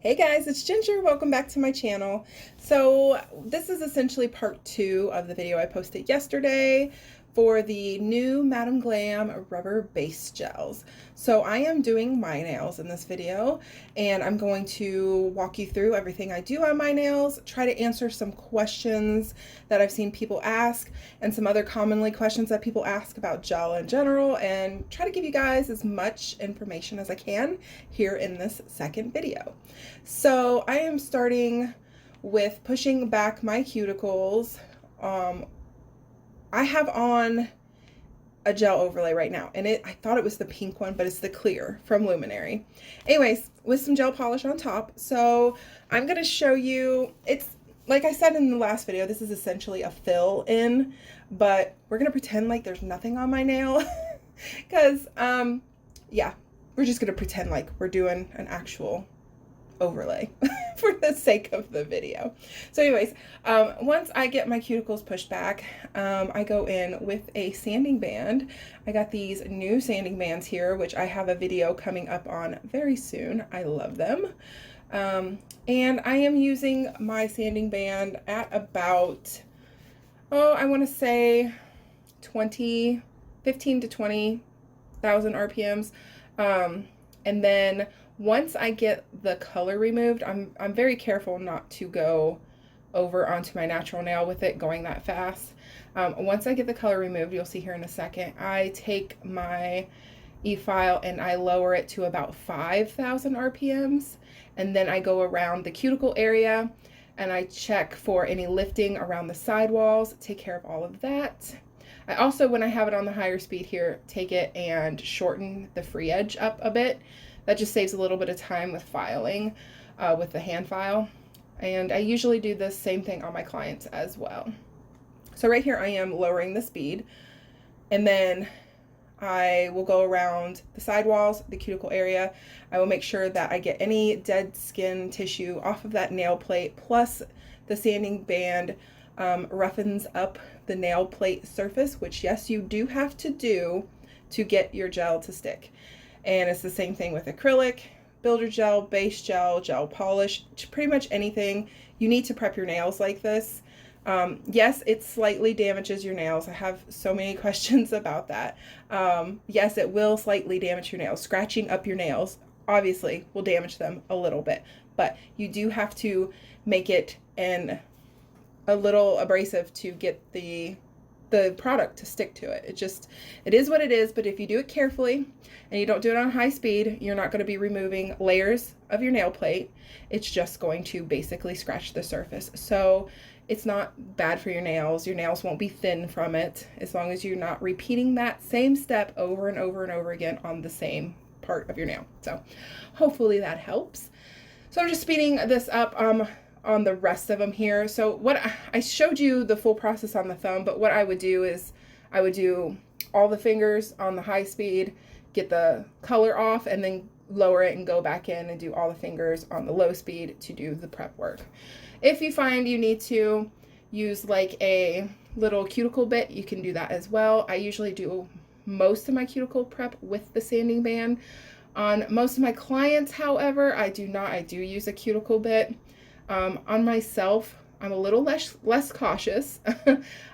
Hey guys, it's Ginger. Welcome back to my channel. So this is essentially part 2 of the video I posted yesterday for the new Madam Glam rubber base gels. So I am doing my nails in this video, and I'm going to walk you through everything I do on my nails, try to answer some questions that I've seen people ask and some other commonly questions that people ask about gel in general, and try to give you guys as much information as I can here in this second video. So I am starting with pushing back my cuticles. I have on a gel overlay right now, and I thought it was the pink one, but it's the clear from Luminary. Anyways, with some gel polish on top. So I'm going to show you, it's like I said in the last video, this is essentially a fill in, but we're going to pretend like there's nothing on my nail because yeah, we're just going to pretend like we're doing an actual overlay for the sake of the video. So anyways, once I get my cuticles pushed back, I go in with a sanding band. I got these new sanding bands here, which I have a video coming up on very soon. I love them. And I am using my sanding band at about, I want to say 15 to 20,000 RPMs. And then once I get the color removed, I'm very careful not to go over onto my natural nail with it going that fast. Once I get the color removed, you'll see here in a second, I take my e-file and I lower it to about 5,000 RPMs, and then I go around the cuticle area and I check for any lifting around the sidewalls, take care of all of that. I also, when I have it on the higher speed here, take it and shorten the free edge up a bit. That just saves a little bit of time with filing with the hand file. And I usually do the same thing on my clients as well. So right here I am lowering the speed, and then I will go around the sidewalls, the cuticle area. I will make sure that I get any dead skin tissue off of that nail plate, plus the sanding band roughens up the nail plate surface, which yes, you do have to do to get your gel to stick. And it's the same thing with acrylic, builder gel, base gel, gel polish, pretty much anything. You need to prep your nails like this. Yes, it slightly damages your nails. I have so many questions about that. Yes, it will slightly damage your nails. Scratching up your nails obviously will damage them a little bit, but you do have to make it a little abrasive to get the product to stick to it. It is what it is, but if you do it carefully and you don't do it on high speed, you're not going to be removing layers of your nail plate. It's just going to basically scratch the surface. So it's not bad for your nails. Your nails won't be thin from it as long as you're not repeating that same step over and over and over again on the same part of your nail. So hopefully that helps. So I'm just speeding this up on the rest of them here. So what I showed you the full process on the thumb, but what I would do is I would do all the fingers on the high speed, get the color off, and then lower it and go back in and do all the fingers on the low speed to do the prep work. If you find you need to use like a little cuticle bit, you can do that as well. I usually do most of my cuticle prep with the sanding band. On most of my clients, however, I do not. I do use a cuticle bit. On myself, I'm a little less cautious.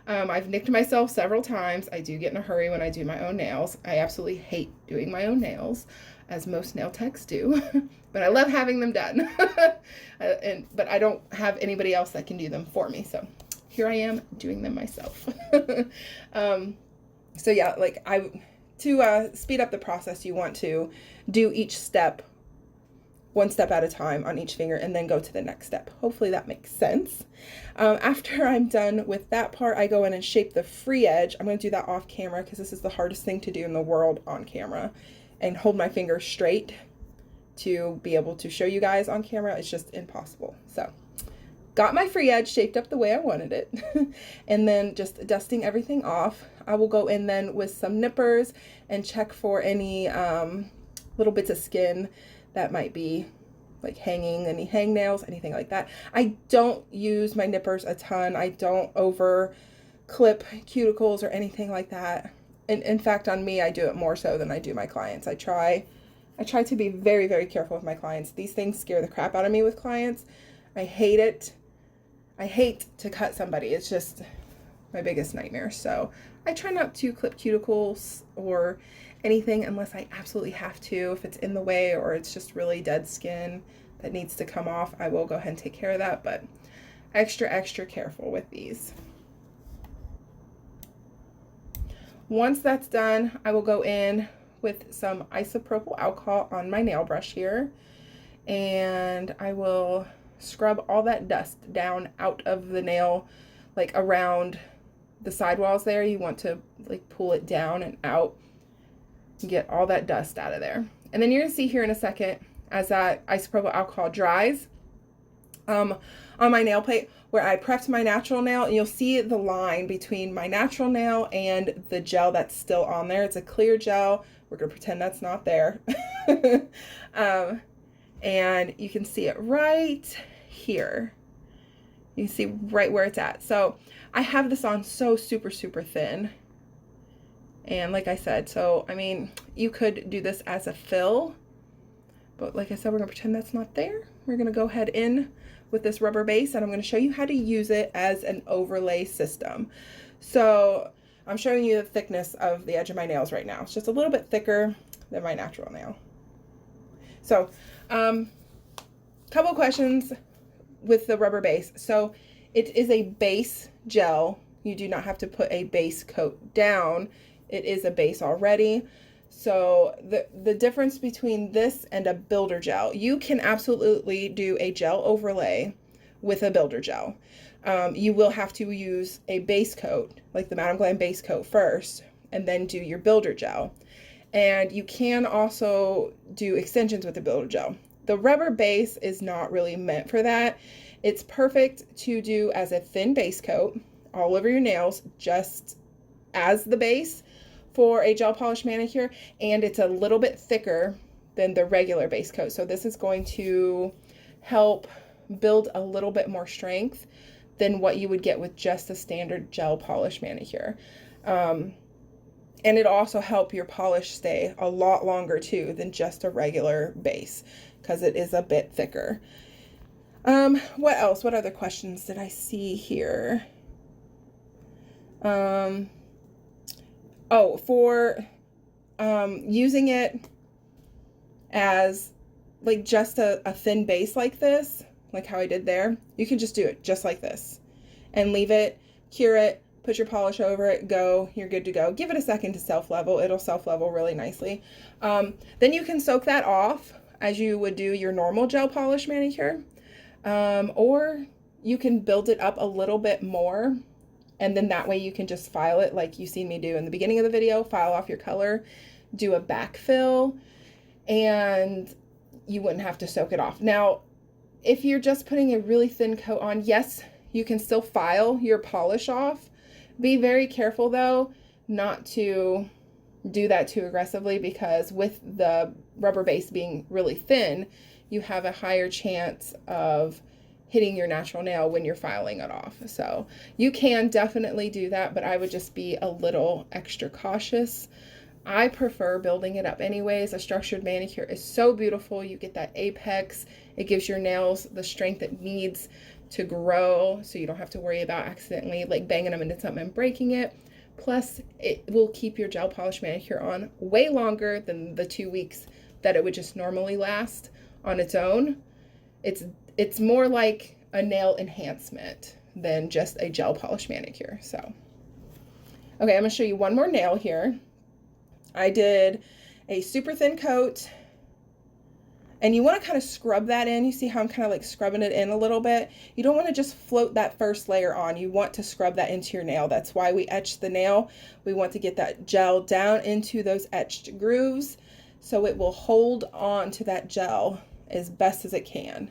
I've nicked myself several times. I do get in a hurry when I do my own nails. I absolutely hate doing my own nails, as most nail techs do, but I love having them done. But I don't have anybody else that can do them for me, so here I am doing them myself. So yeah, like to speed up the process, you want to do each step one step at a time on each finger and then go to the next step. Hopefully that makes sense. After I'm done with that part, I go in and shape the free edge. I'm going to do that off camera because this is the hardest thing to do in the world on camera, and hold my finger straight to be able to show you guys on camera. It's just impossible. So got my free edge shaped up the way I wanted it. And then just dusting everything off. I will go in then with some nippers and check for any little bits of skin that might be like hanging, any hangnails, anything like that. I don't use my nippers a ton. I don't over clip cuticles or anything like that. In fact, on me, I do it more so than I do my clients. I try I try to be very, very careful with my clients. These things scare the crap out of me with clients. I hate it. I hate to cut somebody. It's just my biggest nightmare. So I try not to clip cuticles or anything unless I absolutely have to. If it's in the way or it's just really dead skin that needs to come off, I will go ahead and take care of that. But extra, extra careful with these. Once that's done, I will go in with some isopropyl alcohol on my nail brush here, and I will scrub all that dust down out of the nail, like around the sidewalls there. You want to like pull it down and out and get all that dust out of there. And then you're gonna see here in a second, as that isopropyl alcohol dries, on my nail plate where I prepped my natural nail, and you'll see the line between my natural nail and the gel that's still on there. It's a clear gel. We're gonna pretend that's not there. And you can see it right here. You can see right where it's at. So I have this on so super, super thin. And like I said, so, I mean, you could do this as a fill, but like I said, we're gonna pretend that's not there. We're gonna go ahead in with this rubber base, and I'm gonna show you how to use it as an overlay system. So I'm showing you the thickness of the edge of my nails right now. It's just a little bit thicker than my natural nail. So, couple questions with the rubber base. So it is a base gel. You do not have to put a base coat down. It is a base already. So the difference between this and a builder gel, you can absolutely do a gel overlay with a builder gel. You will have to use a base coat, like the Madam Glam base coat first, and then do your builder gel. And you can also do extensions with the builder gel. The rubber base is not really meant for that. It's perfect to do as a thin base coat all over your nails, just as the base for a gel polish manicure, and it's a little bit thicker than the regular base coat. So this is going to help build a little bit more strength than what you would get with just a standard gel polish manicure. And it'll also help your polish stay a lot longer too than just a regular base, because it is a bit thicker. What else? What other questions did I see here? Oh, for using it as like just a thin base like this, like how I did there, you can just do it just like this and leave it, cure it, put your polish over it, go, you're good to go. Give it a second to self-level. It'll self-level really nicely. Then you can soak that off as you would do your normal gel polish manicure, or you can build it up a little bit more, and then that way you can just file it like you seen me do in the beginning of the video, file off your color, do a backfill, and you wouldn't have to soak it off. Now, if you're just putting a really thin coat on, yes, you can still file your polish off. Be very careful though, not to do that too aggressively, because with the rubber base being really thin, you have a higher chance of hitting your natural nail when you're filing it off. So you can definitely do that, but I would just be a little extra cautious. I prefer building it up anyways. A structured manicure is so beautiful. You get that apex. It gives your nails the strength it needs to grow, so you don't have to worry about accidentally like banging them into something and breaking it. Plus, it will keep your gel polish manicure on way longer than the 2 weeks that it would just normally last on its own. It's more like a nail enhancement than just a gel polish manicure. So, okay, I'm gonna show you one more nail here. I did a super thin coat, and you want to kind of scrub that in. You see how I'm kind of like scrubbing it in a little bit? You don't want to just float that first layer on. You want to scrub that into your nail. That's why we etched the nail. We want to get that gel down into those etched grooves so it will hold on to that gel as best as it can.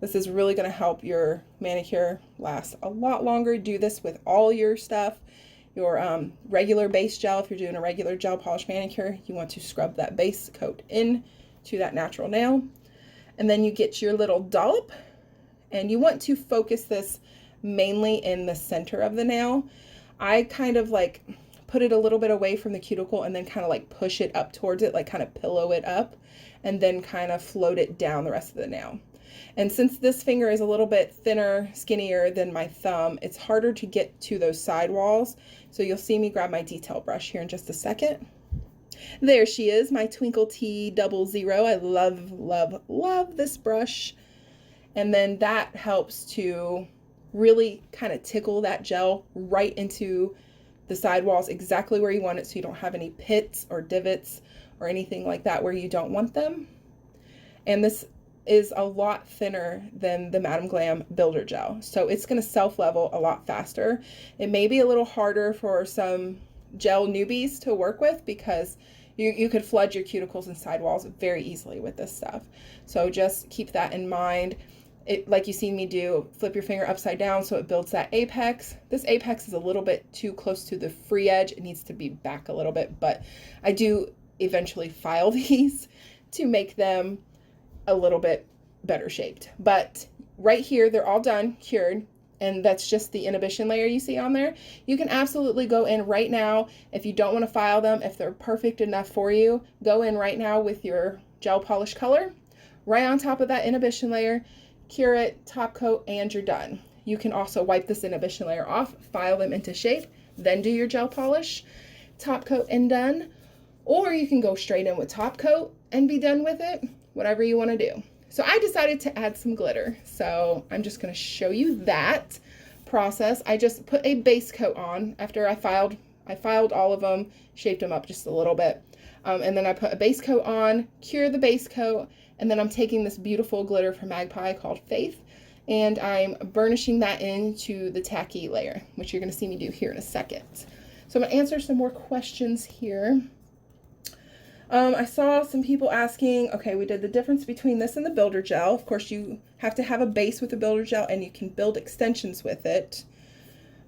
This is really going to help your manicure last a lot longer. Do this with all your stuff. Your regular base gel, if you're doing a regular gel polish manicure, you want to scrub that base coat in to that natural nail. And then you get your little dollop, and you want to focus this mainly in the center of the nail. I kind of like put it a little bit away from the cuticle and then kind of like push it up towards it, like kind of pillow it up, and then kind of float it down the rest of the nail. And since this finger is a little bit thinner, skinnier than my thumb, it's harder to get to those sidewalls. So you'll see me grab my detail brush here in just a second. There she is, my Twinkled T 00. I love, love, love this brush. And then that helps to really kind of tickle that gel right into the sidewalls exactly where you want it, so you don't have any pits or divots or anything like that where you don't want them. And this is a lot thinner than the Madam Glam Builder Gel, so it's going to self-level a lot faster. It may be a little harder for some gel newbies to work with because you could flood your cuticles and sidewalls very easily with this stuff. So just keep that in mind. It, like you seen me do, flip your finger upside down so it builds that apex. This apex is a little bit too close to the free edge. It needs to be back a little bit, but I do eventually file these to make them a little bit better shaped. But right here, they're all done, cured, and that's just the inhibition layer you see on there. You can absolutely go in right now if you don't want to file them. If they're perfect enough for you, go in right now with your gel polish color right on top of that inhibition layer, cure it, top coat, and you're done. You can also wipe this inhibition layer off, file them into shape, then do your gel polish, top coat, and done. Or you can go straight in with top coat and be done with it, whatever you want to do. So I decided to add some glitter, so I'm just going to show you that process. I just put a base coat on after I filed all of them, shaped them up just a little bit, and then I put a base coat on, cure the base coat, and then I'm taking this beautiful glitter from Magpie called Faith, and I'm burnishing that into the tacky layer, which you're going to see me do here in a second. So I'm going to answer some more questions here. I saw some people asking, okay, we did the difference between this and the Builder Gel. Of course, you have to have a base with the Builder Gel, and you can build extensions with it.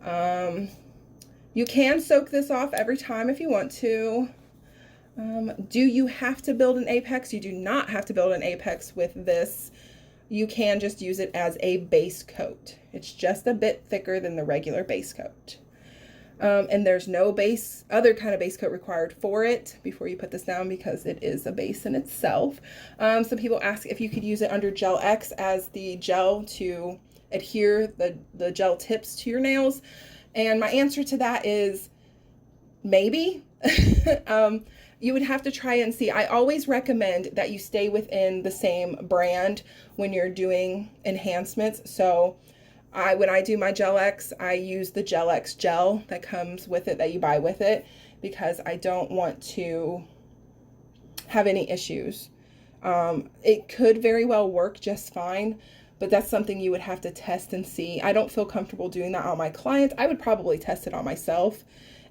You can soak this off every time if you want to. Do you have to build an apex? You do not have to build an apex with this. You can just use it as a base coat. It's just a bit thicker than the regular base coat. And there's no other kind of base coat required for it before you put this down because it is a base in itself. Some people ask if you could use it under Gel X as the gel to adhere the gel tips to your nails. And my answer to that is maybe. You would have to try and see. I always recommend that you stay within the same brand when you're doing enhancements. So when I do my Gel X, I use the Gel X gel that comes with it, that you buy with it, because I don't want to have any issues. It could very well work just fine, but that's something you would have to test and see. I don't feel comfortable doing that on my clients. I would probably test it on myself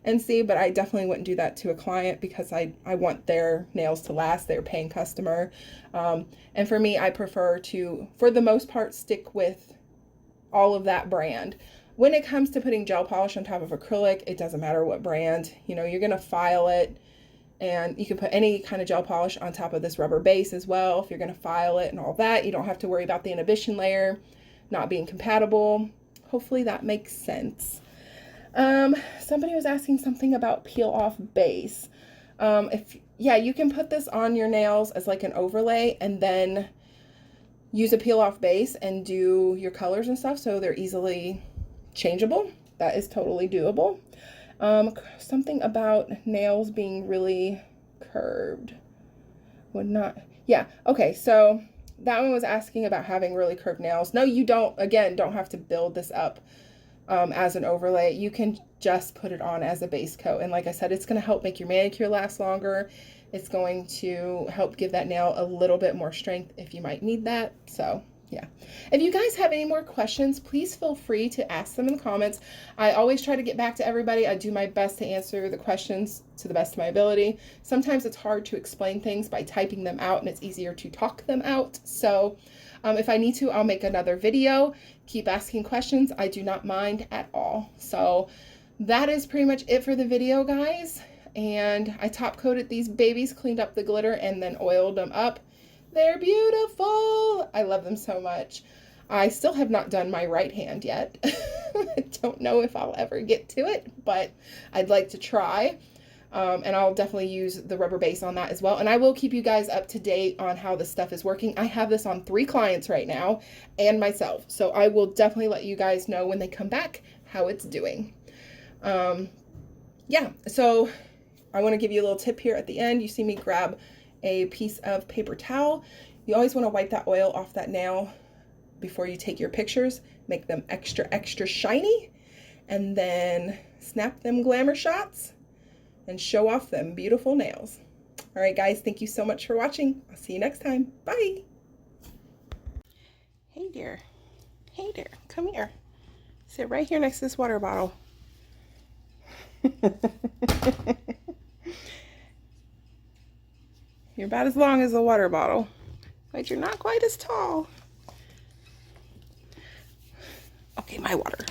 and see, but I definitely wouldn't do that to a client because I want their nails to last. They're a paying customer. And for me, I prefer to, for the most part, stick with all of that brand. When it comes to putting gel polish on top of acrylic, it doesn't matter what brand. You know, you're gonna file it, and you can put any kind of gel polish on top of this rubber base as well if you're gonna file it and all that. You don't have to worry about the inhibition layer not being compatible. Hopefully that makes sense. Somebody was asking something about peel off base. Yeah, you can put this on your nails as like an overlay and then use a peel off base and do your colors and stuff so they're easily changeable. That is totally doable. Something about nails being really curved. Would not, yeah, okay, so that one was asking about having really curved nails. No, you don't have to build this up as an overlay. You can just put it on as a base coat, and like I said, it's going to help make your manicure last longer. It's going to help give that nail a little bit more strength if you might need that. So yeah, if you guys have any more questions, please feel free to ask them in the comments. I always try to get back to everybody. I do my best to answer the questions to the best of my ability. Sometimes it's hard to explain things by typing them out, and it's easier to talk them out. So if I need to, I'll make another video. Keep asking questions. I do not mind at all. So that is pretty much it for the video, guys. And I top coated these babies, cleaned up the glitter, and then oiled them up. They're beautiful. I love them so much. I still have not done my right hand yet. I don't know if I'll ever get to it, but I'd like to try. And I'll definitely use the rubber base on that as well. And I will keep you guys up to date on how this stuff is working. I have this on 3 clients right now and myself. So I will definitely let you guys know when they come back how it's doing. Yeah, so I want to give you a little tip here at the end. You see me grab a piece of paper towel. You always want to wipe that oil off that nail before you take your pictures. Make them extra, extra shiny. And then snap them glamour shots and show off them beautiful nails. All right, guys, thank you so much for watching. I'll see you next time. Bye. Hey, dear. Hey, dear. Come here. Sit right here next to this water bottle. You're about as long as a water bottle, but you're not quite as tall. Okay, my water.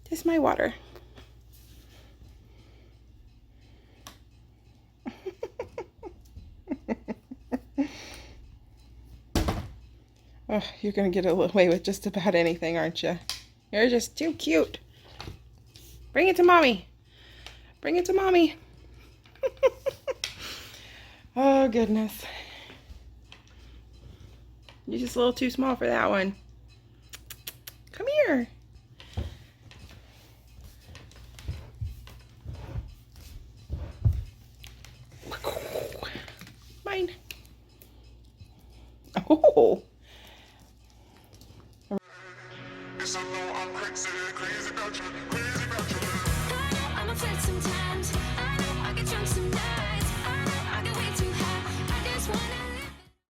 This is my water. Oh, you're gonna get away with just about anything, aren't you? You're just too cute. Bring it to mommy. Bring it to mommy. Oh, goodness. You're just a little too small for that one. Come here. Mine. Oh. Yes, I know I'm crazy, crazy about you.